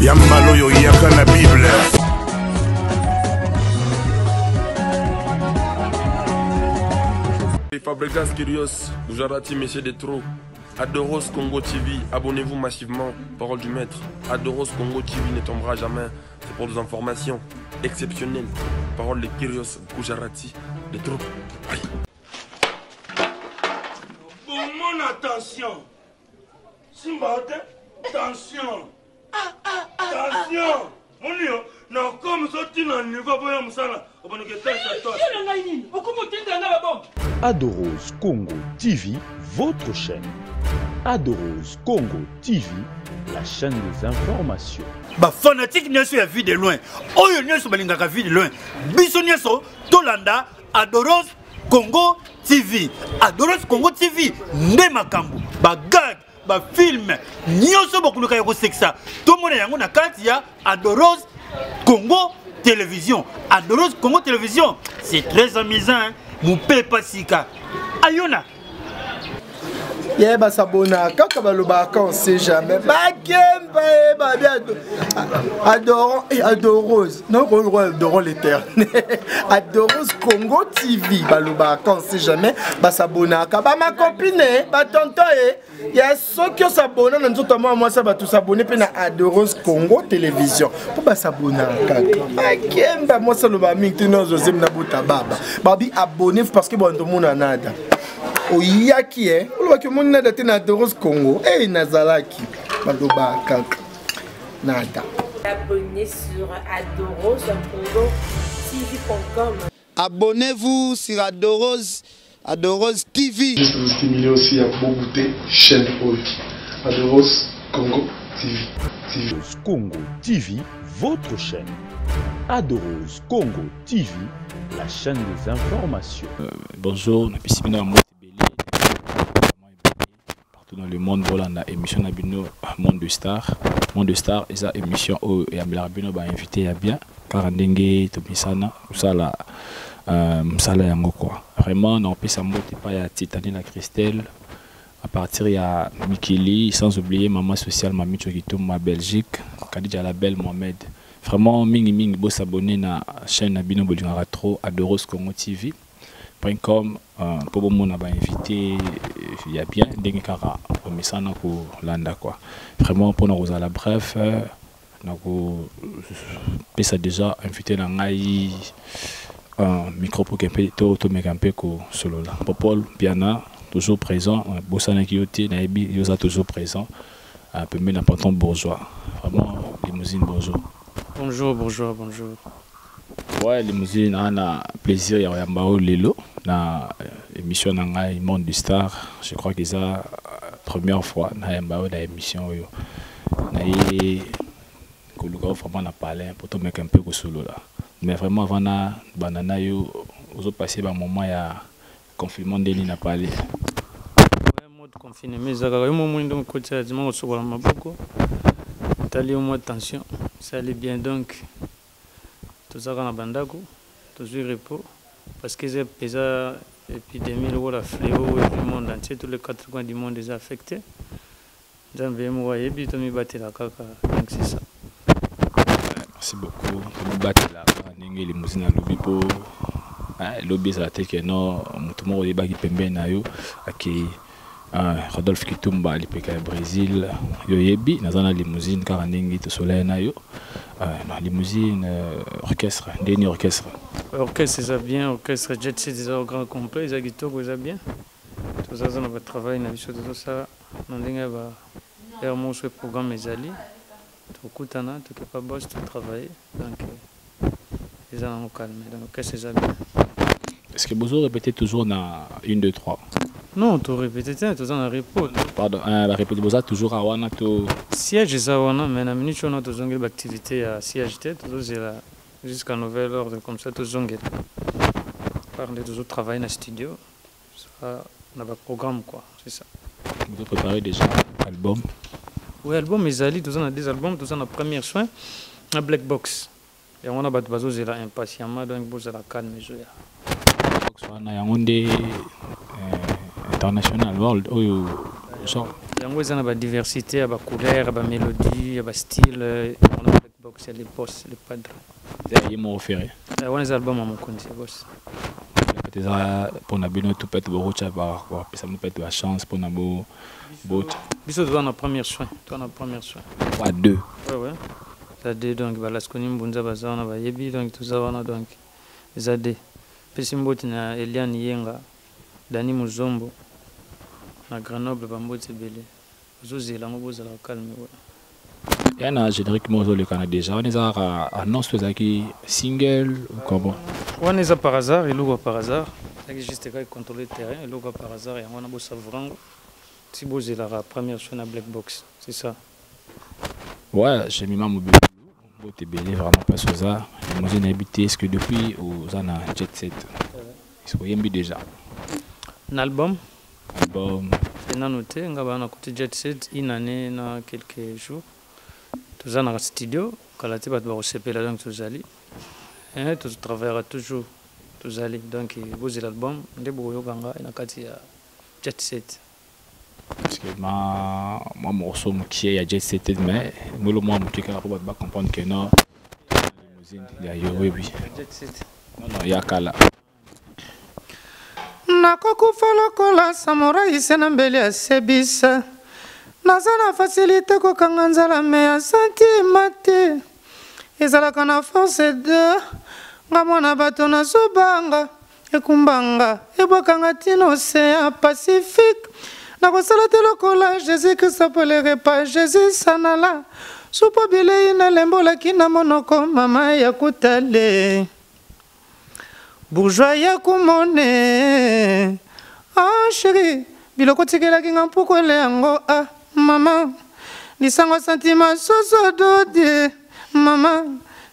Yambaloyo yaka na Bible. Fabregas Kyrios, Gujarati, Messieurs des Trous. Adoros Congo TV, abonnez-vous massivement. Parole du maître. Adoros Congo TV ne tombera jamais. C'est pour des informations exceptionnelles. Parole de Kyrios, Gujarati, des Trous. Bon, mon attention. Simba, attention. Attention. Mon Dieu, non, comme ça, tu n'en vas pas me ça. Adoros Congo TV, votre chaîne. Adoros Congo TV, la chaîne des informations. Bah fanatique n'y a su la vie de loin. Oh n'y a su la vie de loin. Biso n'y a su Tolanda Adoros Congo TV. Adoros Congo TV. Nemakambu. Bah gag. Bah film. N'y a su beaucoup de cas sexa. Tout le monde est en Katia. Adoros Congo Télévision. Adoros Congo Télévision. C'est très amusant. Mon père Pasika. Ayona. Yeba sabona kaka baloba on sait jamais bakemba eba bien adorons et adoros non adorons l'éternel adoros Congo TV baloba on sait jamais ba sabona ka ba ma copine ba tonton ya sokyo sabona na nzoto moi ça ba tout s'abonner pe na adoros Congo Télévision pour ba sabona kaka bakemba moi ça loba mingi no José na buta baba babi abonner parce que bon tout monde nada oyaki olobaki omoni nada te na Adoros Congo nazalaki baloba kaka nada. Abonnez sur Adoros Congo TV.com. Abonnez-vous sur Adoros TV. Juste vous stimuler aussi à Boboute chaîne OI. Adoros Congo TV. Adoros Congo TV, votre chaîne. Adoros Congo TV, la chaîne des informations. Bonjour, je suis partout dans le monde. Voilà, on a émission Nabino Monde de Star. Monde de Star, et ça émission où il y a Bino invité à bien. Karandenge, Tomisana, Moussala, Moussala Yango quoi. Vraiment, on peut s'amoter pas à Titani la Christelle. À partir il y a Mikili, sans oublier Maman Sociale, Mami Chokito, ma Belgique, Kadija la Belle Mohamed. Vraiment, mingi beau s'abonner à la chaîne Nabino Bolingara trop, Adoros Congo TV. .com pour le monde a invité il y a bien des cara au messana pour landa quoi vraiment pour nous à la bref nous ça déjà invité dans ngai micro pour qu'un peu tout mais un peu ko solo là Popol Piana toujours présent Bossana Kioté Naibi Yosa toujours présent un peu même important bourgeois vraiment limousine bonjour. Bonjour. Ouais, limousine, on a plaisir, il y a Mbao Lelo, dans l'émission Nangai Monde du Star. Je crois que c'est la première fois dans Mbao dans l'émission. On a vraiment parlé, pour te mettre un peu de solo là. Mais vraiment, avant na banana, vous passé un moment, il y a confinement de l'île à parler. Ouais, mode confinement, mais ça a eu un moment de côté, je m'en souviens beaucoup. T'as eu un mode tension, ça allait bien donc. Tout ça dans la bandako, toujours repos, parce que c'est déjà épidémie, le fléau du monde entier, tous les 4 coins du monde déjà affectés. J'en vais me voir et puis tu me battre la caca, donc c'est ça. Merci beaucoup. Tu me battre la caca, les mousines à lobby pour lobby ça te que non, tout le monde est bagi pembe na yo, qui Rodolphe Kitumba, l'IPK Brésil, Yoyebi, nous avons la limousine, car on tout soleil na yo. La limousine, orchestre, dernier orchestre. Orchestre, c'est bien, orchestre, jet set, c'est au grand complet, c'est bien. Tout ça, on va travailler, on a vu tout ça, on va faire mon programme, mes alliés. Tout coutana, tout pas boss, tout travailler. Donc, les gens ont calme. Donc, orchestre, c'est bien. Est-ce que vous répétez toujours dans 1, 2, 3? Non, tu répètes, tu en repos. Pardon, la répétition, vous êtes toujours à Wana, siège, c'est à Wana, mais la minute où on a toujours une activité à siège, jusqu'à 9 h, comme ça, toujours on parle toujours travailler dans le studio. Ça, on a un programme, quoi, c'est ça. Vous avez préparé déjà l'album? Oui, album, mes alliés, tous on a des albums, tous on a premier soin, un black box. Et on a battu bazo, c'est là impatiemment, donc vous avez la calme, mais je vais. On a un international world, genre. Yango eza na ba diversité, ya ba couleur, ba mélodie, ya ba style, on a black box, les boss, les padres. C'est mon référé. On les albums à mon compte, boss. Peut-être pour na bino tout peut-être beaucoup ça va ça nous peut être la chance pour na beau biso doit na première soin, toi na première soin. Ouais, deux. Ouais. Ça deux donc ba laskoni mbunza bazana ba yebi donc tout ça wana donc ça deux. Pesimboti na Eliane Yenga, Dani Muzombo, na Grenoble bamboti belé. Zozela ngo bozala calme ouais. Il y a un générique mozo le Canada déjà. On est à annonce qui single ou comment? On est par hasard, il ouvre par hasard. C'est juste qu'il contrôle le terrain, il ouvre par hasard et on a beau savoir si vous êtes la première sur la black box, c'est ça. Ouais, j'ai mis ma mobile. Bon, t'es belé vraiment pas sur ça. Moi j'ai habité est-ce que depuis aux années Jet Set. Ils sont bien déjà. Un album. Album. C'est noté, on a côté Jet Set une année dans quelques jours. Tout ça dans le studio, quand la tête va recevoir la langue tous allés. Et tout travaillera toujours tous allés. Donc vous l'album, des brouillons ganga et na kati ya Jet Set. Parce que moi morceau qui est à Jet Set mais moi le moi qui va comprendre que non limousine il y a oui Jet Set. Non il y a kala. Nakokufa lokola samurai senambeli ya sebisa. Nazana facilité kokanga nzala me ya sentima te. Ezalaka na force de nga mwana bato nazobanga ekumbanga ebwakanga tina océan Pacifique. Nakosala te lokola Jésus Christ apelere pa Jésus sanala. Supo bilei na lembolaki na monoko mama ya kutale. Bourgeois ya kumone. Ah chérie, biloko tikelaki nga mpukole yango ah. Mama, lisango santima soso dode. Mama,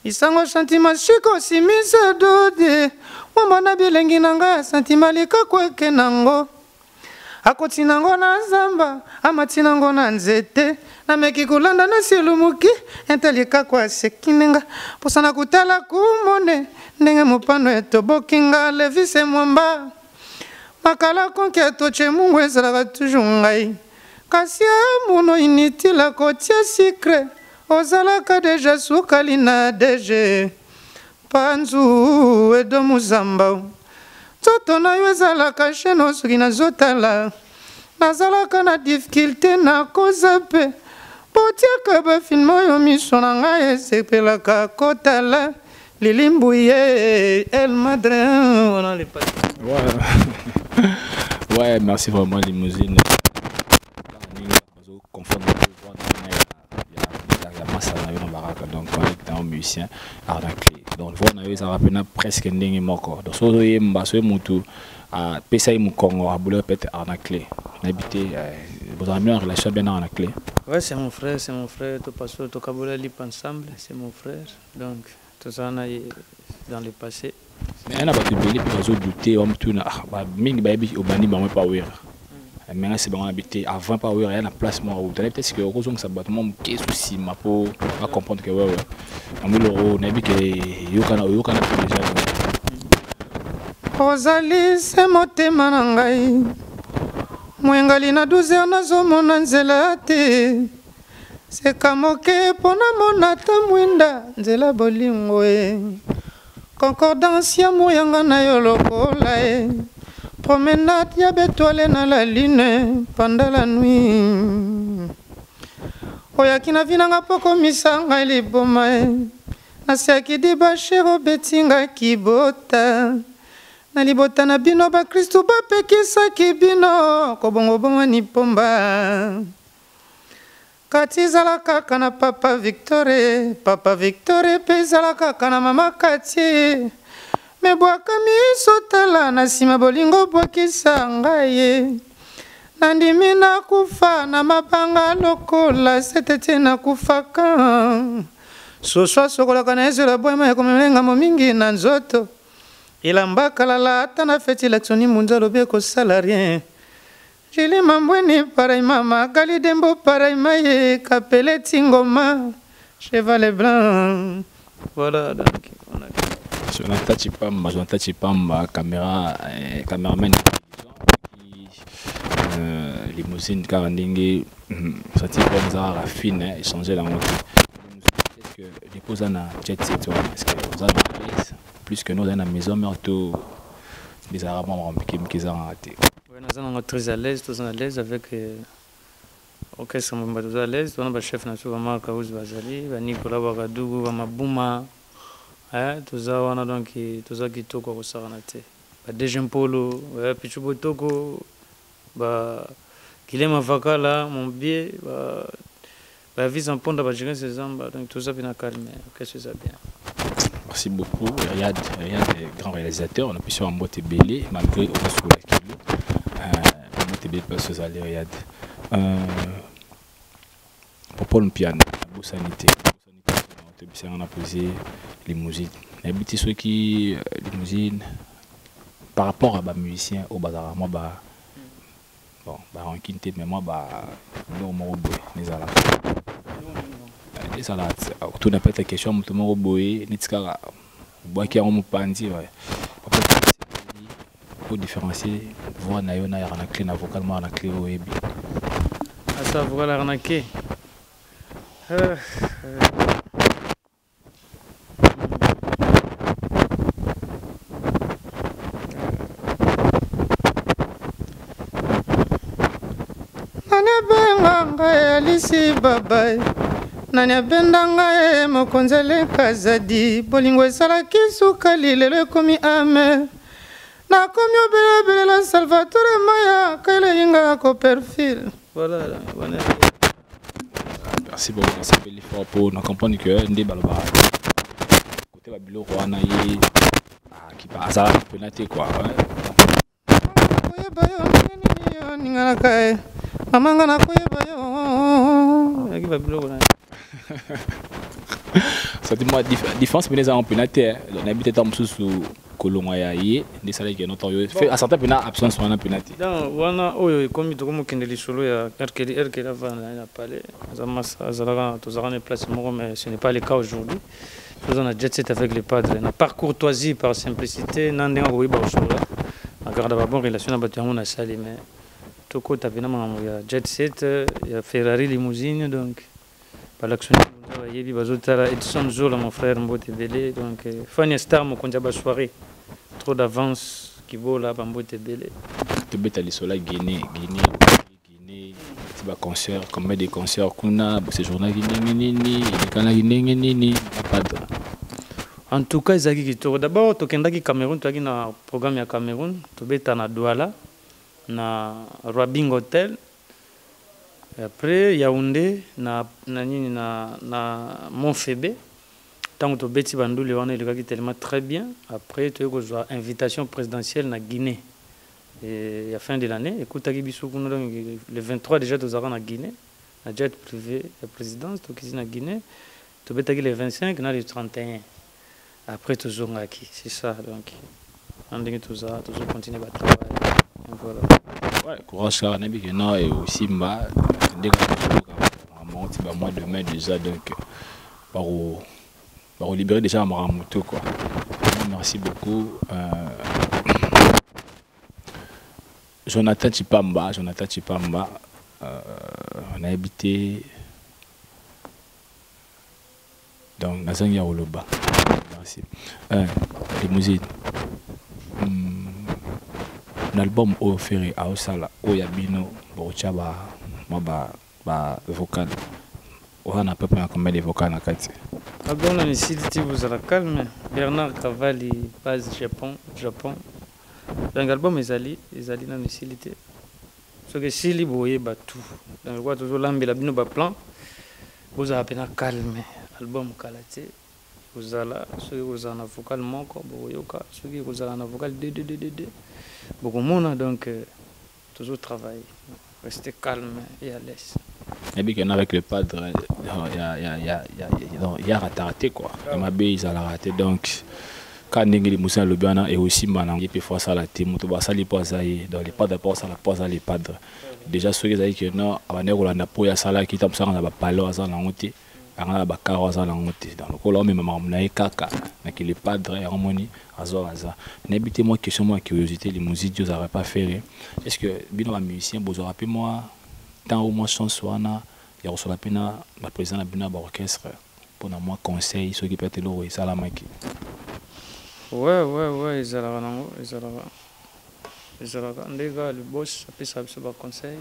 lisango santima shiko simise dode. Wambona bilengi nanga santima lika kweke nango. Akoti nango na zamba, amati nango na nzete. Nameki kulanda na silumuki, entelika kwa sekinenga. Posana kutala kumone, ndenge mupano etobokinga levise mwamba. Makala konke toche mungu ezalaka toujours ngai. Kasi amuno initila kotia secret ozalaka deja sukali na deje panzu edo muzamba nzoto na yo ezalaka sheno soki nazotala nazalaka na difficulté na koza mpe botiaka bafilme oyo miso na ngai esepelaka kotala lilimbu ye El Madre on a les pas. Ouais, merci vraiment limousine. Confondre il y a masse na baraka donc on est dans musicien arnaqué donc voilà ça rappelle presque ndenge moko donc so yemba so mutu a pesa mu Congo a boulot peut-être arnaqué habité vous avez une relation bien arnaqué. Ouais, c'est mon frère, tout passe tout kabola lip ensemble, c'est mon frère donc tout ça on a dans le passé. Mais on a pas de belé pour douter on tout na ba mingi ba bi obani ba pas ouvrir. Mais c'est bon habité avant pas ouvrir rien à place moi ou peut-être que heureusement ça battement qui souci ma pour pas comprendre que ouais amuloro na bi que yo kana déjà ozali se motema na ngai mwengali na 12h nazomona nzela te seka moke pona mona ta mwinda nzela bolingo e concordance ya moyanga na yo lokola e promenade ya bétoile na la lune pendant la nuit. Oyaki na vinanga poko misanga liboma e. Nasiaki di bashero betinga kibota. Na libota na bino ba Kristo ba pekisaki bino kobongo bongo ni pomba. Kati zalaka kana papa Victoire pe zalaka kana mama Kati. Me bwaka misotala na sima bolingo bwakisa ngai nandimi na kufa na mabanga lokola setete na kufaka soswa sokolaka na ezela bwema ya komelenga momingi na nzoto ilambaka lala ata na feti laksoni munza lobi ekosala rien jili mambweni pareil mama gali dembo pareil maye kapele tingoma cheval blanc voilà donc on a Jonathan Chipamba, caméraman qui limousine car ndenge sorti comme ça rafine échanger la moto. Est-ce que dépose na jet set est-ce que vous avez plus que nous dans la maison mais tout les arabes qui ont raté. Oui, nous sommes très à l'aise, tous à l'aise avec orchestre tous à l'aise, on a chef national Kaouz Bazali, Nicolas Ouagadougou, Mabuma, tout ça on a donc tout ça qui toque au Saranaté. Deuxième polo, Pichubo Toko, Kilema Vakala, mon biais, vise en pont d'Abadjigan ses âmes, donc tout ça bien calme, qu'est-ce que ça bien. Merci beaucoup. Riyad est grand réalisateur, on a pu sur un mot belé, malgré au reste de la kilo. Un mot belé parce que ça allait Riyad. Pour Paul Piano, la sanité. On a posé limousine. Les petits ceux qui limousine par rapport à les musiciens au bazar, moi bon, en quinte, mais moi non mon les alats. Les alats. Tout n'a pas été question, tout mon boy, nitkara. Bois qui a un pandi, ouais. Pour différencier, voir naïona y a un clé vocalement un clé au ébi. Ah ça, vous allez arnaquer. Alisi babai nani abendanga mokonzele kazadi bolingo esalaki sukali lelo ekomi ame nakomi obelela Salvatore Maya kaila yinga ko perfil. Voilà. Merci beaucoup, merci pour l'effort pour nous comprendre que ndé baloba côté babilo wana yi qui passe à penalty quoi. Ningana kai mamanga na koyeba yo qui va bilo wana. Ça dit moi différence mais les en penalty on habite dans sous kolonga ya yi ndi sala ke noto fait à certains pena absence wana penalty. Donc wana oyo comme to comme kendeli solo ya RKD avant na parler azalaka tozarane place moko mais ce n'est pas le cas aujourd'hui. Faisons un jet set avec les padres par courtoisie par simplicité nandinga ko iba osola agarda ba bonne relation na batu yango na sali mais toko tapena mango ya jet set ya Ferrari limousine donc par l'action yebi bazotala Edson Zola mon frère Mbote Belé donc Fania Star mo konja ba soirée trop d'avance qui vaut là ba Mbote Belé to betali sola Guinée ti ba concert comme des concerts kuna ce journal nini kana nini padre. En tout cas ezaki kitoko d'abord tokendaki Cameroun toaki na programme ya Cameroun to beta na Douala na Rabing Hotel. Et après Yaoundé na Montfébé tant que beti banduli wana ilikuwa tellement très bien. Après tu as une invitation présidentielle na Guinée et à la fin de l'année écoutaki biso kuna le 23 déjà tozaka na Guinée na jet privé la présidence tokisi na Guinée to betaki le 25 na le 31 après toujours ngaki c'est ça donc on dit que tout ça toujours continuer à travailler voilà. Ouais, courage car nabi que non et aussi mba dès que monte ba mois de mai déjà donc par libérer déjà ma moto quoi. Merci beaucoup Jonathan Chipamba on a habité donc Nazangia Oloba. Merci. Limousine. L'album offert à Osala, Oyabino, Bochaba, ba vocal. On a peu près combien de vocales na kati. Album na Nicilité vous allez calme. Bernard Cavalli, base Japon. Donc album ezali na Nicilité. Ce que Sili boye ba tout. Donc quoi toujours l'ambi bino ba plan. Vous allez peine calme. Album Kalaté. Vous allez ceux qui vous en vocal moko boyoka, ceux qui vous en vocal de. Beaucoup de monde donc toujours travailler, rester calme et à l'aise. Et bien avec le padre, il y a raté quoi. Ma bille ils a raté donc quand les Moussa le bien et aussi maintenant il peut faire ça la team, tout ça les pas ça dans les padres pour ça la pas ça les padres. Déjà ceux qui ont non avant de la napo ya sala qui tape ça on a pas parlé à ça la honte. anga ba karo za la ngote dans le colo même maman kaka na ki le padre et harmonie azo aza n'habite moi question moi curiosité les musiques Dieu n'aurait pas fait est-ce que bino musicien bozo rappelez moi tant au moins chance wana ya reçoit pena la président na bino ba orchestre pour na moi conseil ceux qui peut être lo et ça la maki ouais ils allaient ndega le boss après ça ba conseil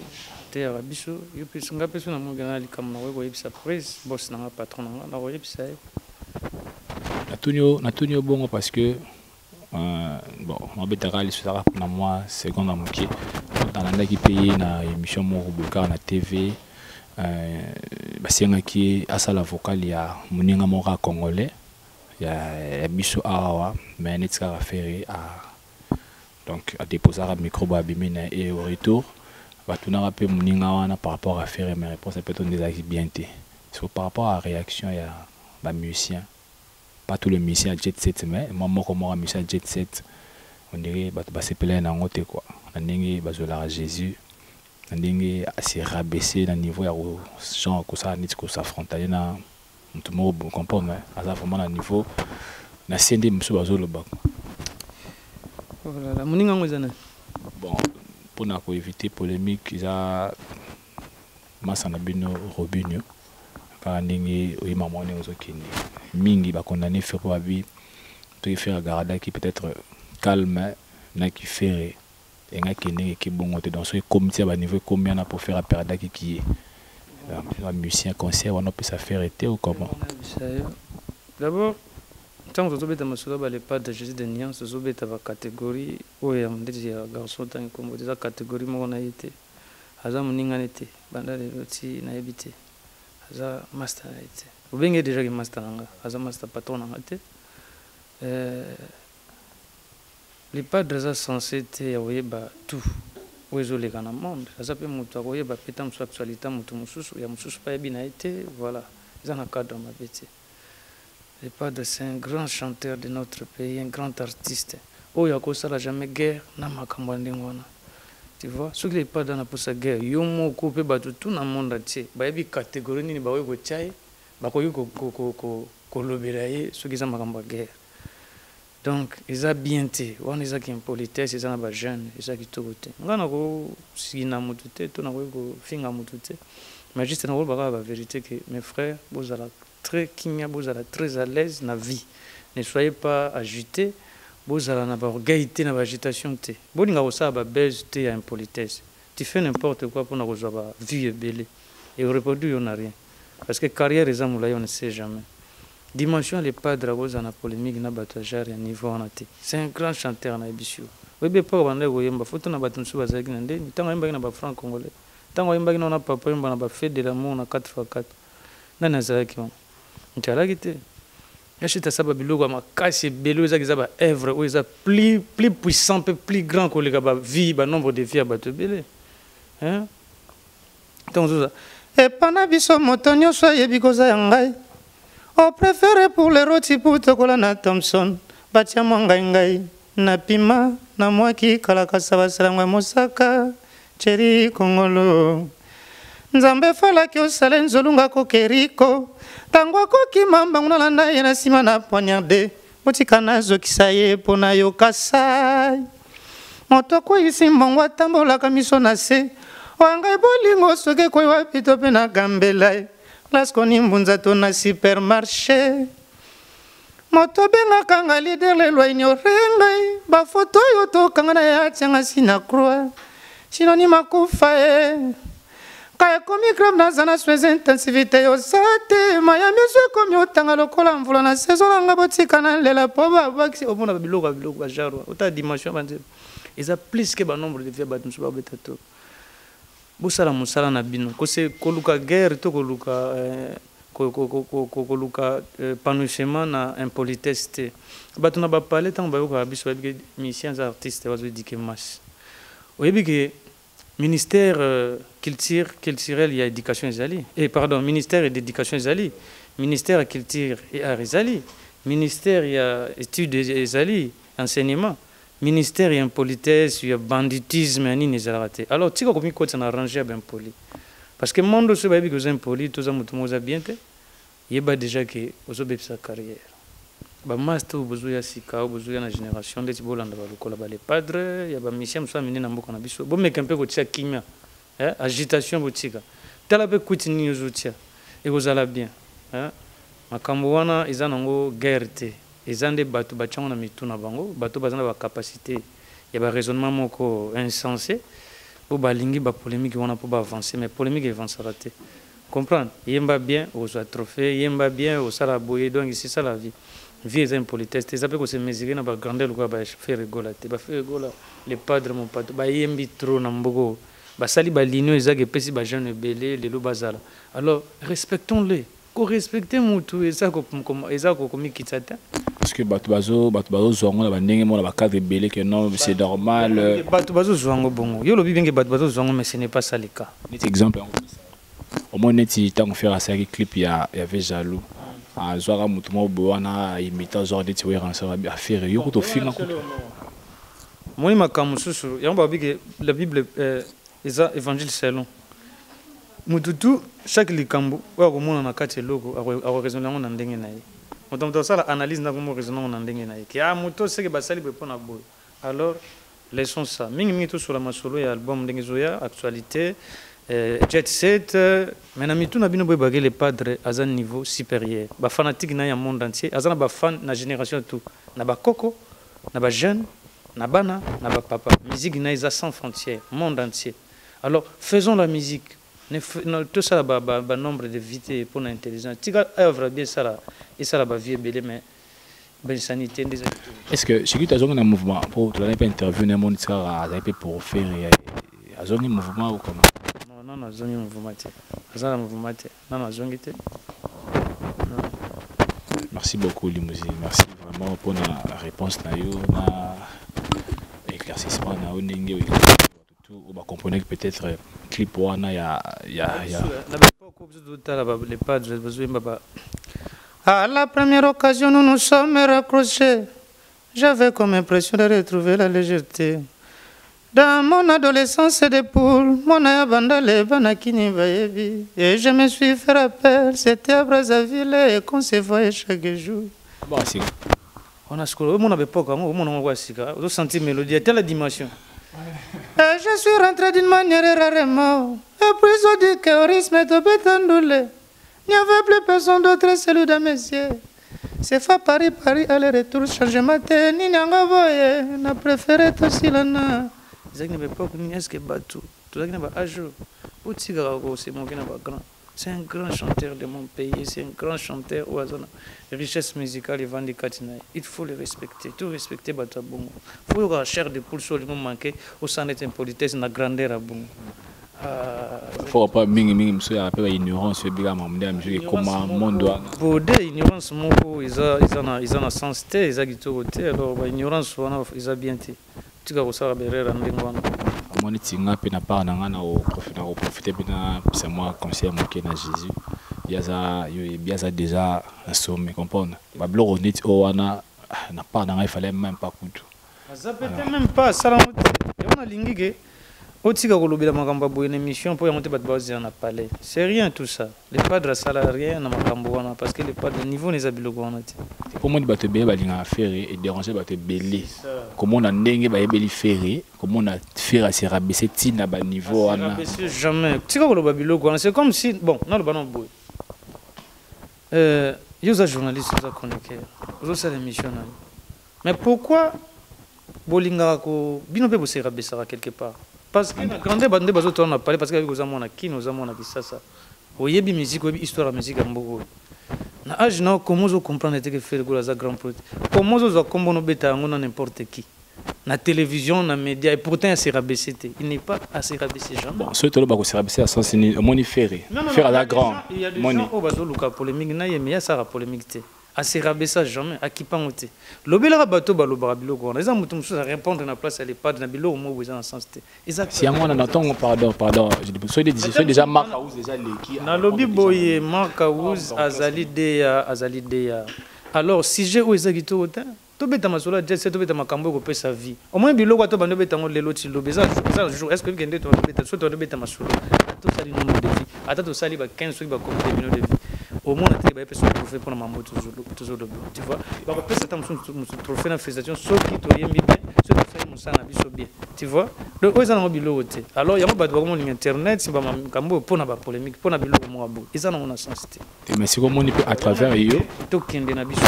te arabiso yo puis nga peso na mo gana likam na wego yebisa prise boss na patron na wo yebisa na tunyo bongo parce que bon on betara les sera na moi seconde à moitié dans la qui payer na émission mo rubuka na TV basenga ki asa la vocal ya muninga mora congolais ya biso awa mais netka affaire à donc à déposer un micro babimina et au retour va tout rappeler muninga par rapport à faire mes réponses peut-être des actes bien té sur par rapport à la réaction il y a ba musicien pas tous les musiciens jet set mais moi comme moi musicien jet set on dirait ba se plaît na ngote quoi ndenge bazola Jésus ndenge assez rabaissé dans niveau ya genre que ça nit ko s'affronter na tout le monde comprend mais à vraiment na niveau na sende muso bazolo ba voilà muninga ngozana bon pour na ko éviter polémique za masana bino robinho ka ndenge o maman ne ozokini mingi ba condamné faire pour vie to faire garda qui peut-être calme na qui faire et nga kene qui bon côté dans ce comité à niveau combien na pour faire à perda qui est un musicien concert on peut ça faire été ou comment d'abord tant que tu as les pas de Jésus de Nian ce sont ta catégorie ou ya ndezi ya garçon tant comme des catégories mo na été aza muninga nete banda le loti na ebité aza master na été ou bien déjà que master nga aza master patron na été les padres sont censés être tout oezole kana monde aza pe mutu akoyeba peta musu actualité mutu mususu ya mususu pa ebina été voilà ils en a cadre ma bête. Les padres c'est un grand chanteur de notre pays un grand artiste oyo akosala jamais guerre na makambo ndengona tu vois ceux qui les padres na posa guerre yo moko pe bato tout na monde entier ba yebi catégorie nini ba oyo ko chai ba ko ko lobela ye ceux qui za makambo guerre. Donc, ils ont bien été. On les a qui impolitesse, ils ont des jeunes, ils ont qui tout côté. On a si na mutute, tout na ko finga mutute. Mais juste na la vérité que mes frères, vous allez très kimia, vous allez très à l'aise dans la vie. Ne soyez pas agités, vous allez avoir orgueillité dans l'agitation té. Vous n'avez pas ba belle té à impolitesse. Tu fais n'importe quoi pour n'avoir pas vie et belle. Et au reproduit on n'a rien. Parce que carrière les hommes là on ne sait jamais. Dimension les padres rose en polémique na batajar ya niveau en até. C'est un grand chanteur na ebisio. Webe pas bande goyemba photo na batunsu bazaki na ndeni tango yemba na ba franc congolais. Tango yemba na papa yemba na ba fête de l'amour na 4x4. Na nazaki on. Ntala kité. Yachita saba biloko makasi belo ezaki za ba œuvre ou eza plus puissant plus grand que les ba vie ba nombre de vie à bato belé. Hein? Donc ça. Et pana biso motonyo so yebi koza yangai. On préfère pour les rôtis pour tokola na Thompson batia ngai na pima na mwaki kalaka sabasala mosaka cheri kongolo nzambe fala ki osala nzolunga kokeriko tango koki mamba ngona na ye na sima na poignarde motika na zokisa ye pona yo kasai moto ko isi mbongo tambola kamiso na se wanga bolingo soke ko wapi to pe na gambela Lorsqu'on y a na supermarché, moto benga kanga leader le loigno rengai, ba photo yoto kanga na ya tanga sina croix, sinonima kufa kaya komi grave na zana soins intensivité yo sate, maya miso komi otanga lokola mvula na saison nga botika na lela poba baksi obona biloko ba jarwa, ota dimension bande. Ils a plus que ba nombre de vie ba tumsu ba betato. Busala musala na bino kose koluka guerre to koluka koluka panouchement na impolitesse bato na ba parler tant ba ko biso ba que musiciens artistes wa dit que mas oyebi que ministère culturel et éducation ezali et pardon ministère d'éducation ezali ministère culture et arts ezali ministère ya études ezali enseignement ministère et impolitesse, il y a banditisme, il y a raté. Alors, tu sais comment on a arrangé à impoli. Parce que le monde se va bien impoli, tout ça, bien. yeba déjà que ozobebisa carrière bamaster obozoya sika obozoya na génération ndeti bolanda balokola bale padre ya bamisien mosusu amene na mboka na biso bomeka mpe kotia kimia agitation botika tala mpe kuti nini ozotia ekozala bien makambo wana eza nango guerre te eza nde bato batiango na mitu na bango bato baza na bacapacité ya baraisonnement moko insensé po balingi bapolémique wana po baavancer mais polémique evancera te comprendre yemba bien ozwa trophée yemba bien osala boye donc c'est ça la vie vie eza impolitesse te eza mpe kose mesurer na bagrandeur lokola bafe rigola te bafe rigola les padres mon pato bayembi trop na mboko basali balinio ezaka epesi bajeune ebele lelo bazala alors respectons-les korespecte mutu eza kokomikitisa te parce que bato bazozwango na bandenge mona bacadre ebele que non c'est normal bato bazozwango bongo yo lobi benge bato bazozwango mais ce n'est pas ça le cas neti exemple au moins neti ntango faire asalaki clip ya ve jaloux azwaka motu moko boye wana imita genre neti oyeransa affaire yo kuta ofinga kutu moni makambo mosusu yango babike la bible eza évangile selon mutu tu chaque likambo oyo akomona na kati eloko akoraisonne yango na ndenge na ye moto osala analyse ndako mo raisonne yango na ndenge na ye ke moto seke basali boye mpo na boye alors laissons ça mingimingi tosola masolo ya album ndenge ezoya actualité jet set mais na mitu na bino boye bake le padre aza niveau supérieur bafanatique na ya monde entier aza na bafan na génération tout na bakoko na bajeune na bana na bapapa musique na eza sans frontières monde entier alors faisons la musique tout ça ba nombre de vités pour l'intelligence tika œuvre bien ça et ça la vie belé mais ben sanité des est-ce que chez qui tu as un mouvement pour tu l'as pas interview dans monde ça a pour faire a un mouvement ou comment non zone mouvement ça mouvement non zone té merci beaucoup Limousine merci vraiment pour la réponse na yo na éclaircissement na ondenge tout on va comprendre que peut-être clip wana ya à la première occasion nous nous sommes raccrochés j'avais comme impression de retrouver la légèreté dans mon adolescence des poules mon abandonné banakini bayebi et je me suis fait rappel c'était à Brazzaville et qu'on se voyait chaque jour bon c'est on a ce que mon avait pas quand on voit sika on sentit mélodie à telle dimension. Et je suis rentré d'une manière rarement. Et puis on dit que au rythme de bétandoulé. Il n'y avait plus personne d'autre, celui de messieurs. C'est fait Paris, aller-retour, changement de ni n'anga voye. Na préféré aussi là na. Zak ne pas qu'on est-ce que batu. Tout ça qui n'est pas à jour. Pour Tigarago, c'est mon qui n'est pas grand. C'est un grand chanteur de mon pays, c'est un grand chanteur au hasard. Richesse musicale et Vandi Katina. Il faut le respecter, tout respecter Batabongo. Il faut avoir la chair de poule sur le moment manqué au sein d'être impolitesse, la grandeur à Bongo. Il faut pas mingi monsieur appelle ignorance bien mamdam je comment monde doit pour des ignorance moko ils ont sens té ils agito té alors ignorance wana ils a bien té tu ga osala berera ndengwana amoni tinga pe na part na ngana au profiter bien c'est moi conseiller moké na Jésus yaza yo biaza déjà assommé comprendre ba blog net o wana na part na il fallait même pas kutu ça peut même pas ça on a lingige otika kolobela makambo boye na émission pour monter bato bazi na palais c'est rien tout ça les padres salariés na makambo wana parce que les padres niveau les abiloko wana te pour moi bato be balinga faire et déranger bato belé comment on a ndenge ba yebeli faire comment on a faire à se rabaisser tina ba niveau wana jamais tika koloba biloko wana c'est comme si bon na le banon boye yoza journaliste yoza chroniqueur yoza ça l'émission na mais pourquoi bolinga ko bino pe bo se rabaisser quelque part parce que quand des bandes bazo tourner parler parce que avec aux amona qui nous amona qui ça oyebi musique oyebi histoire musique mboko na age na comment zo comprendre que faire go la grand projet comment zo kombo no beta ngona n'importe qui na télévision na média et pourtant c'est rabaissé il n'est pas assez rabaissé jamais bon ce tolo ba ko se rabaisser à sens ni moni faire à la grand moni o bazo luka polémique na yemia ça polémique te à se rabaisser jamais à qui pas monter lobela bato balobara biloko on eza mutu musu à répondre na place à les pas na biloko mo besoin en sens te exactement si amona na tongo pardon je dis soit des décisions déjà marque house déjà l'équipe na lobby boye marque house azali deya alors si j'ai o ezagito autant to beta masolo jet to beta makambo ko pesa vie au moins biloko to bando beta ngo lelo ti lobeza ça jour est-ce que ngende to beta so to beta masolo to sali nombre de vie ata to sali ba 15 so ba comme des millions de vie au moins on a des personnes qui font pour la maman toujours le tu vois il va pas ça tant trophée na félicitations ceux qui to yembi bien ceux qui font ça na biso bien tu vois donc ils ont bilo wote alors il y a pas de vraiment internet si ba kambo pour na ba polémique pour na bilo mo abo ils en ont na sensité mais c'est comme on peut à travers yo to kende na biso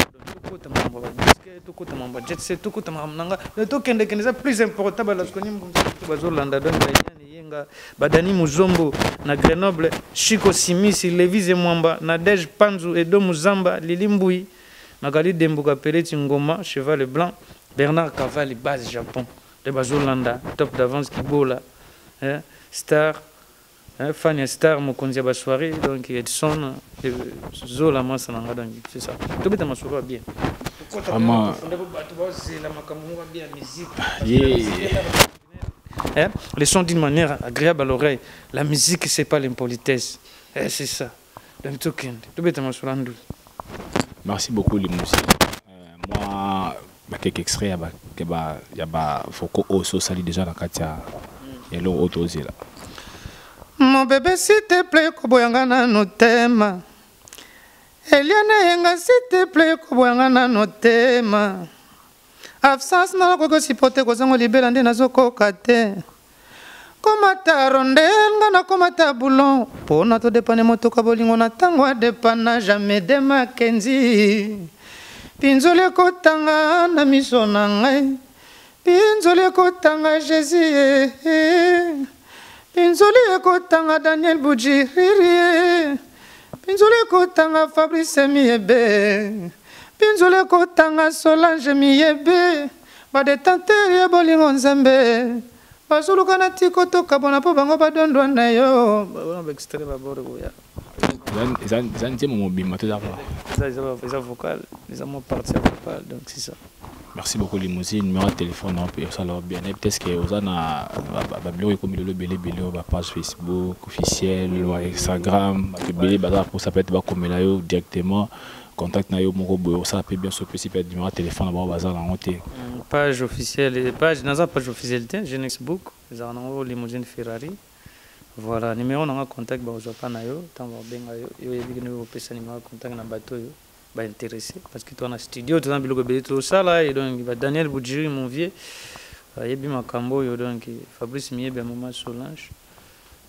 to ko mambo ba disque to ko mambo jet set to ko mambo nanga to kende c'est plus important ba la skoni mo bazolanda donc Badani Muzombo na Grenoble, Chico Simisi, Lévise Mwamba, Nadej Panzu, Edo Muzamba, Lili Mbui, Magali Dembuka Peleti Ngoma, Cheval Blanc, Bernard Cavalli, base Japon, de Bazolanda, top d'avance Kibola, Star, Fania Star, Mokonzia Bassoiré, donc Edson, Zola Massananga, c'est ça. Tout le temps, ça bien. Vraiment. Les sons d'une manière agréable à l'oreille. La musique, c'est pas l'impolitesse. C'est ça. Merci beaucoup, les musiques. Moi, quelques extraits, il y a Foko Oso Sali déjà dans Katia. Il y a l'eau autorisé là. Mon bébé, s'il te plaît, Koboyangana no tema. Eliana Yenga, s'il te plaît, Koboyangana no tema. Absence na ko sipote ko zango libela nde nazokoka te komata rondel ngana komata boulon pona to dépane motoka bolingo na tango dépana jamais de Makenzi pinzole kotanga na miso na ngai pinzole kotanga Jésus pinzole kotanga Daniel Bujiri pinzole kotanga Fabrice Miebe Pinzole kotanga Solange Miyebe badetanteri ya bolingo nzambe bazuluka na tiko tokabona po bango badondwa na yo babona extrait babore boya ils ont dit mon mobile tout d'abord ils ont vocal ils ont partie vocal donc c'est ça. Merci beaucoup Limousine, numéro de téléphone on peut ça leur bien peut-être que aux ana bablo comme le belé page Facebook officiel Instagram belé bazar pour ça peut être comme là directement contact na yo moko boyo ça peut bien se précipiter numéro de téléphone d'abord bazar en honte page officielle page naza page officielle Facebook zanango Limousine Ferrari voilà numéro na contact ba ozopa na yo tambo benga yo yebiki no pesa numéro contact na bato yo ba intéressé parce que toi na studio tu as biloko belé tout ça là et donc ba Daniel Boudjiri mon vieux yebi makambo yo donc Fabrice Miebe maman Solange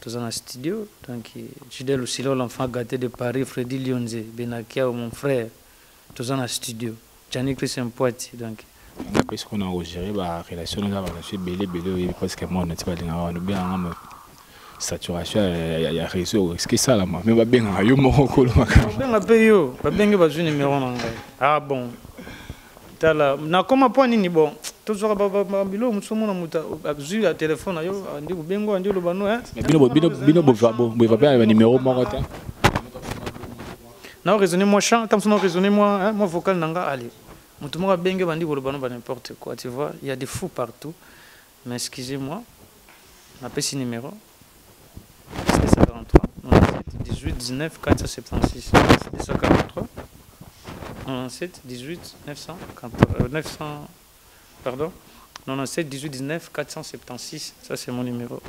tous en studio donc Fidèle aussi l'enfant gâté de Paris Freddy Lionze Benakia mon frère tous en studio Gianni Christian Poiti donc après ce qu'on a géré ba relation là ba je belé parce que moi on est pas dans bien saturation il y a réseau est-ce que ça là moi mais va bien yo moko ko bien payo ba bien ba numéro na ngai ah bon tala na koma point nini bon toujours ba bilo musomo na muta azu ya téléphone yo andi bengo andi lo bano bino bo va numéro moko ta na raisonner moi chant tant son raisonner moi moi vocal nanga allez mutu mo bengo bandi lo bano ba n'importe quoi tu vois il y a des fous partout mais excusez-moi on appelle ce numéro 43 97 18 19 476 243 97 18 900 pardon 97 18 19 476 ça c'est mon numéro.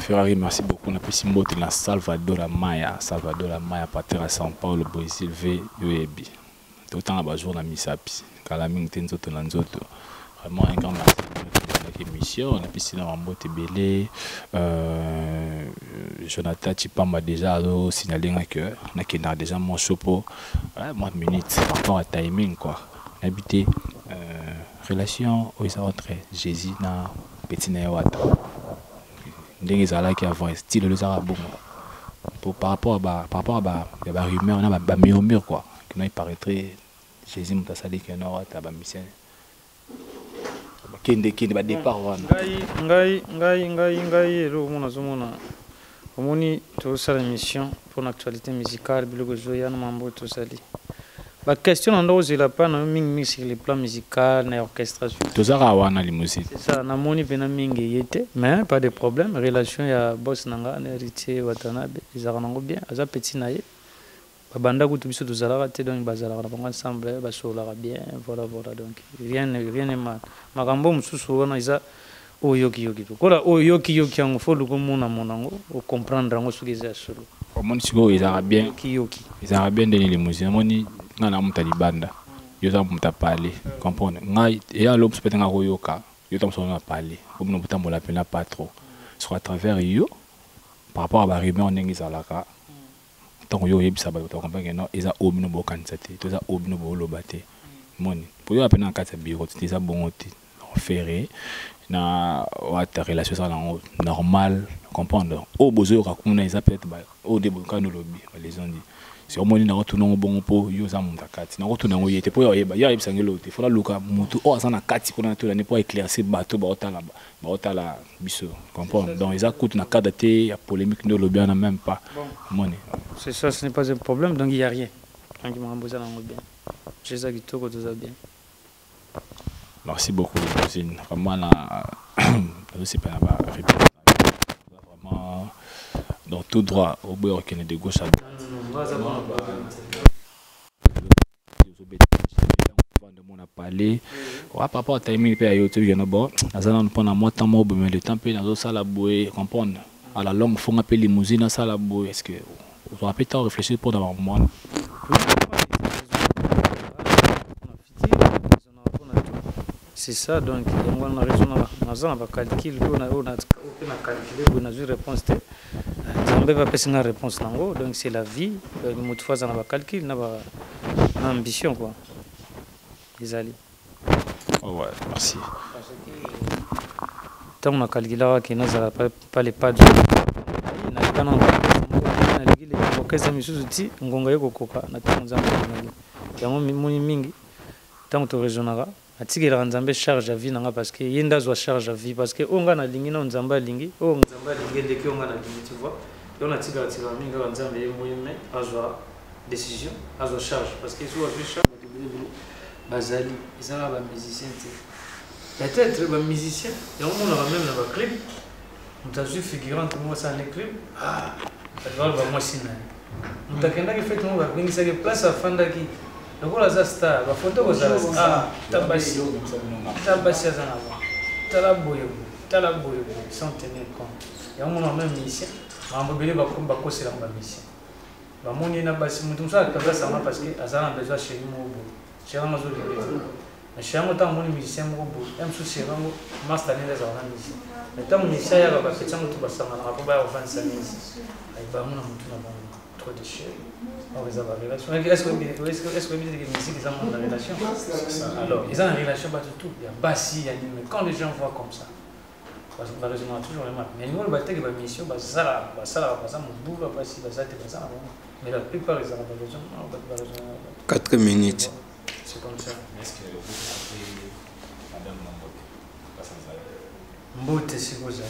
Ferrari merci beaucoup on a pu simboter la Salvador Maya partir à São Paulo Brésil VEB autant à jour la misapi kalaming tenzoto na nzoto vraiment un grand merci émission on a pu signer en mot belé Jonathan Chipamba déjà signalé que on a déjà mon chapeau moi minute par rapport à timing quoi habité relation entre Jésus na petit na wata ndenge zala qui avant style le arabo pour par rapport à rumeur on a ba murmure quoi qui il paraîtrait Jésus mutasali que na wata ba mission kende ba départ wana ngai ro mona zomona omoni to sala émission pour l'actualité musicale biloko joya na mambo to sali ba question ndo zela pa na mingi sur le plan musical na orchestration to zara wana limousine c'est ça na moni pena mingi yete mais pas de problème relation ya boss nanga na héritier Watanabe izara nango bien aza petit na ye banda kutu biso to zala te donc bazala na ensemble ba sola bien voilà donc rien n'est mal makambo mususu wana iza yoki kola yoki yango fo luko mona monango o comprendre ngo sugeza solo omoni siko ezara bien yoki ezara bien de limousine moni ngana mutali banda yo za muta parler comprendre ngai et alors peut-être nga koyoka yo tam sona parler comme no butambola pena pas trop sur à travers yo par rapport à la rumeur ndenge zalaka tant yo yebisa ba to comprendre non eza obino bo kanzate to za obino bo lobate moni pour yo apena kata bureau tu ça bon oti ferré na wata relation ça normal comprendre au besoin ka kuna eza peut-être ba au début quand nous lobby les ont dit si au moins na retourner bon po yo za munta kati na retourner ngo yete po yo yeba ya yebisa ngelo te fona luka mutu o sana kati kuna to la ne pas éclaircir bateau ba otala biso comprendre donc ils écoutent na cadre te ya polémique no lobby na même pas money c'est ça, ce n'est pas un problème donc il y a rien donc m'a besoin dans bien j'ai ça qui tout tout ça bien. Merci beaucoup, Rosine. Vraiment, je sais pas, vraiment, dans tout droit, au bout de gauche à droite. On a parlé, par rapport à timing, il y a YouTube, il y a bon, nous prenons moins de temps, mais le temps, il y a ça la bouée, comprendre. À la longue, il faut appeler limousine, ça la bouée. Est-ce que vous avez peut-être réfléchi pour d'avoir moins? C'est ça, donc on a raison, on a calculé, on a calculé, on a eu réponse. On va passer une réponse donc c'est la vie. Une fois on a calculé, on a ambition quoi. Les alliés. Oh ouais, merci. Tant on a calculé là que nous n'avons pas les pas de. On a pas non. On a dit les orchestres misuzuti, on a eu coca, on a tout on a dit. Yango moni mingi, tant on raisonnera. Atikela nzambe charge à vie nanga parce que yenda zo charge à vie parce que onga na lingi na nzamba lingi o nzamba lingi ndeke onga na lingi tu vois on a tika mingi nzambe moyeme azwa décision azwa charge parce que soit fait charge bazali ezala ba musicien peut-être ba musicien et on a même na ba clip on a vu figurant moi ça les clips ah ça va moi sina on a kenda ki fait moi ba bingi ça que place à fanda ki lokola za star ba photo ko za tabasi azana tala boyo sans tenir compte ya mona même mission mambo bele ba komba ko sela ba mission ba moni na basi mutu sa tabla sama parce que azana besoin chez moi bo chez moi zo le mais chez moi tant moni mission mo bo em so chez moi master ne za wana mission mais tant mission ya ba petsa mutu ba sama na ko ba o fan samis ai ba mona mutu na ba trop de chez Est-ce que la musique est dans la relation? Alors, ils ont une relation pas du tout. Il y a Bassi, il y a mais quand les gens voient comme ça, parce que malheureusement toujours les maths. Mais nous, le bataille de la mission, ça mais la plupart ils ont la raison. 4 minutes. C'est comme ça. Mbote, c'est quoi ça?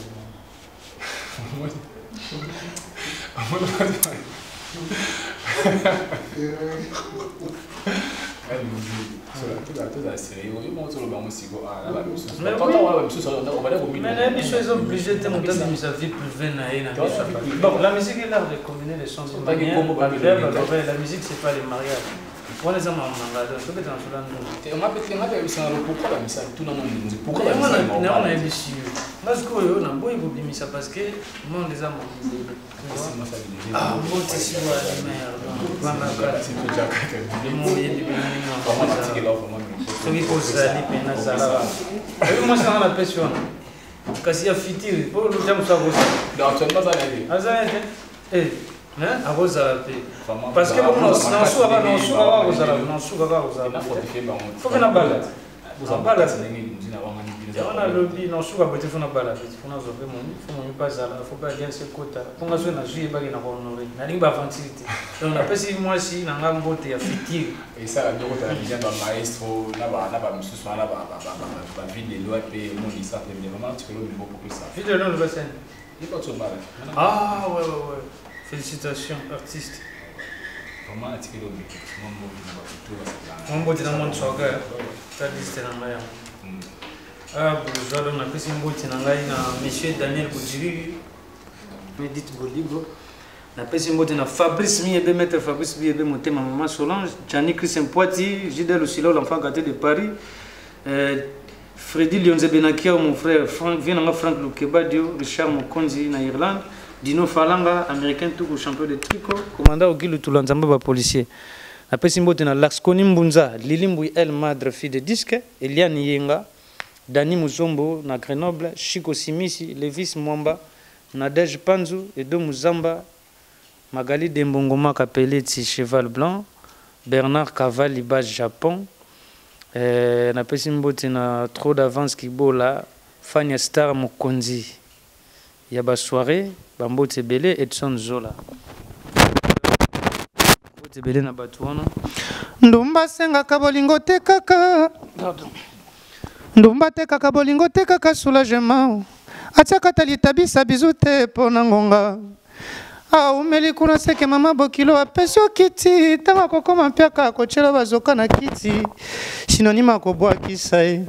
Bon, la musique est l'art de combiner les sons. La musique, c'est pas les mariages. On les a en mangado, je peux être en Soudan. On m'a pourquoi la musique tout le monde pourquoi la musique on a émission. Parce que on a beau écouter ça parce que moi les a ah bon c'est sur la mer. C'est que Jack. Le mot est du c'est qui cause la pena sala. Et moi ça la pression. Kasi ya fitiri pour le temps ça aussi. Donc tu pas aller. Azan eh parce que on a lobby non suka bote fona bala fona zo pe moni fona pas ala faut pas bien se kota ponga so na juye ba na honoré na linga avantilité donc na pesi moi si na ngambo te ya fitir et ça la ndoko ta bien dans maestro na ba msusu na ba ville de loi pe mon ça te vraiment tu peux le niveau pour que ça ville de loi le bassin il pas trop mal ah ouais félicitations artiste comment a-t-il le mec mon beau dans mon choga ta liste na maya ah bonjour on a pris un bout na ngai na monsieur Daniel Boudjiri Medit Boligo na pris un bout na Fabrice Miebe maître Fabrice Miebe Motema maman Solange Gianni Christian Poiti Gidel Osilo l'enfant gâté de Paris Freddy Lionze Benakia, mon frère, Frank Lukebadio, Richard Mokonzi na Irlande, Dino Falanga, américain tout champion de tricot, commandant Ogilu Toulanzamba policier. Après Simbote na Laxkoni Mbunza, Lilimbu El Madre fille de disque, Eliane Yenga, Dani Muzombo na Grenoble, Chico Simisi, Levis Mwamba, Nadej Panzu, Edo Muzamba, Magali Dembongoma Kapeleti Cheval Blanc, Bernard Caval Libage Japon, na pesi mbote na trop d'avance Kibola, Fania Star Mokonzi. Il y a ba soirée, Bambote Belé, Edson Zola. Bambote Belé na Batuana. Ndumba senga kabolingo te kaka. Ndumba te kaka bolingo te kaka soulagement. Atiaka talitabisa bizute pona ngonga. Umeli kuna seke mama bokilo apesio kiti tanga kokoma mpiaka kochela bazoka na kiti sinonima kobwakisa ye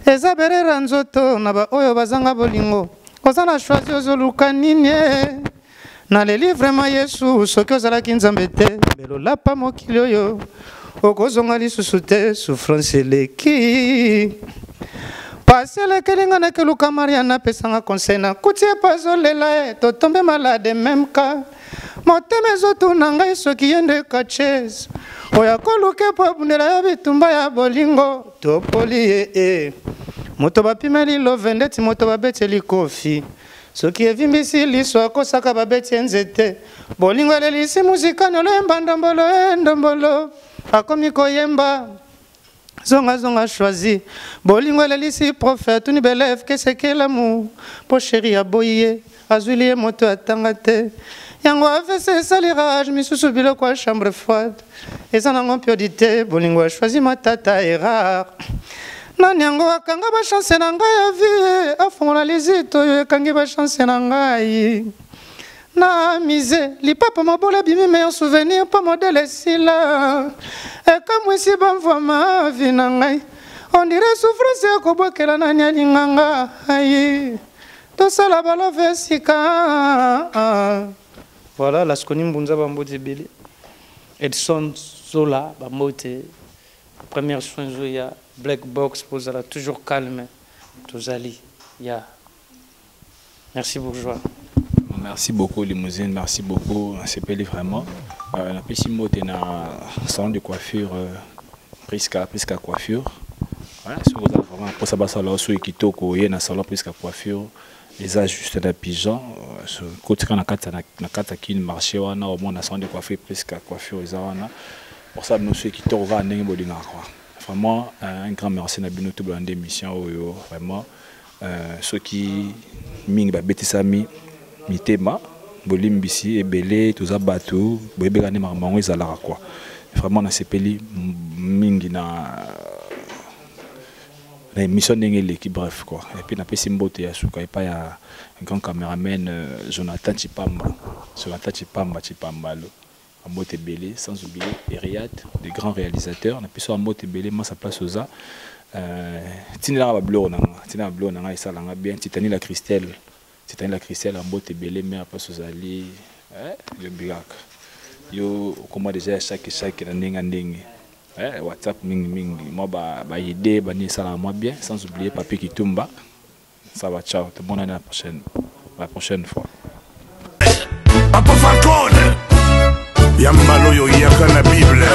eza berera nzoto na ba oyo bazanga bolingo kozala choisi ozoluka nini na leli vraiment Yesu soki ozalaki nzambe te mbelo lapa mokili oyo okozonga lisusu te souffrance eleki Pasele kelinga na keluka Mariana pesanga conseil na kutie pazolela totombe malade même cas moteme zotu na ngai soki yende kaches oya koluke po bundela ya bitumba ya bolingo topoli moto bapimeli lo vendeti moto babeteli kofi soki evimbisi liso akosaka babeti nzete bolingo elelisi muzika nolo embandambolo ndombolo akomi koyemba Zonga zonga choisi bolingo elelisi prophète ni belève que c'est que l'amour po chéri aboye azulie moto atanga te yango avese salirage misusu biloko ya chambre froide eza nango mpiodité bolingo choisi matata est rare nani yango akanga ba chance na ngai ya vie afongola lizito oyo ekangi ba chance na ngai na mise lipapa mabola bimi meilleur souvenir pas modèle sila et comme ici banvoa ma vie na ngai on dirait souffrance ya kobokela nani alinganga ai tosala balove sika voilà Laskoni Mbunza bambote beli Edson Zola bambote première soin zoya black box posala toujours calme tozali ya merci bourgeois. Merci beaucoup Limousine, merci beaucoup, c'est payé vraiment. La petite mot est dans salon de coiffure, Prisca coiffure. Voilà, si vous avez vraiment pour ça basa là sur Kitoko, il y a un salon Prisca coiffure, les ajustes des pigeons, ce côté quand na kata qui marché wana au moins na salon de coiffure Prisca coiffure ils ont pour ça nous ceux qui Kitoko va ndenge bolinga quoi. Vraiment un grand merci na bino tout bande émission vraiment ceux qui ming ba betisami mitema bolimbisi ebele toza bato boyebekane makambo ezalaka quoi vraiment na sepeli mingi na émission ndenge eleki bref quoi et puis na pesi mbote ya suka epa ya grand caméraman Jonathan Chipambalo mbote ebele sans oublier Eriad des grands réalisateurs na pesi mbote ebele ma sa place oza tinela ba blog nanga esalanga bien Titani la Christelle en botte belé mais après ce zali le biak yo comment déjà chaque na ndenge WhatsApp mingi moi ba idée ba ni ça moi bien sans oublier Papi Kitumba ça va ciao tout bon année la prochaine fois Papa Falcone Yambalo yo yaka la Bible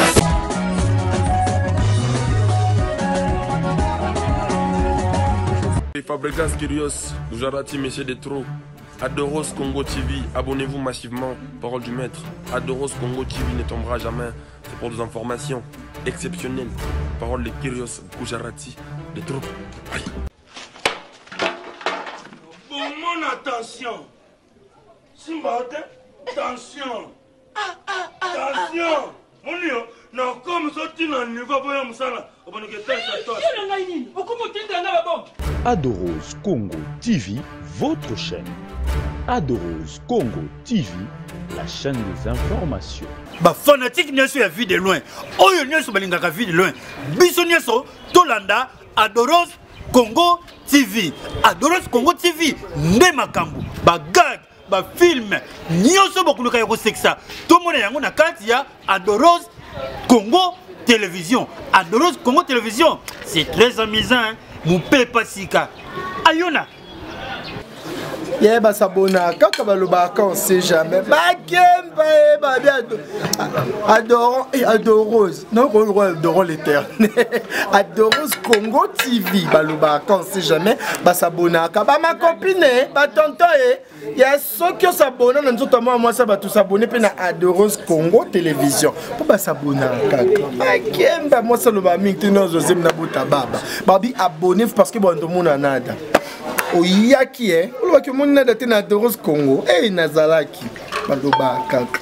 Fabregas Kyrios, Jarati Messieurs des Trous, Adoros Congo TV, abonnez-vous massivement, parole du maître. Adoros Congo TV ne tombera jamais, c'est pour des informations exceptionnelles. Parole de Kyrios, Gujarati, des Trous. Bon, mon attention. Simba, attention. Attention. Mon Dieu, non, comme ça, tu n'as pas besoin de ça. Adoros Congo TV, votre chaîne. Adoros Congo TV, la chaîne des informations. Bah fanatique n'y a su la vie de loin. Oyo n'y a su balingaka vie de loin. Biso n'y a su Tolanda Adoros Congo TV. Adoros Congo TV. Nde makambu. Bah gag. Bah film. N'y a su bakuluka yoko sexa. Tout le monde yango na kati ya Adoros Congo Télévision. Adoros Congo Télévision. C'est très amusant. Hein? mopepa sika ayona ye basabona kaka balobaka on sait jamais bakemba e babi adorose non on adore l'éternel adorose Congo TV balobaka on sait jamais basabonaka ba ma copine ba tonton e ya soki osabona na nzoto moi ça ba tout s'abonner pe na adorose Congo télévision po basabonaka bakemba moi ça loba mingi tino Joseph na buta baba babi abonnez parce que bon tout monde en nada oyaki olobaki omoni nada te na Adorose Congo nazalaki baloba kaka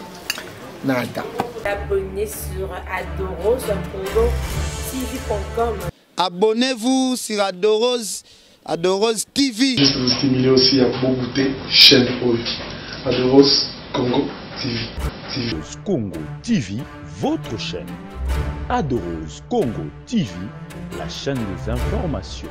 nada. Abonnez sur Adorose Congo TV.com. Abonnez-vous sur Adorose TV. Juste vous stimuler aussi à Bogoté chaîne Oki. Adorose Congo TV. Congo TV, votre chaîne. Adorose Congo TV, la chaîne des informations.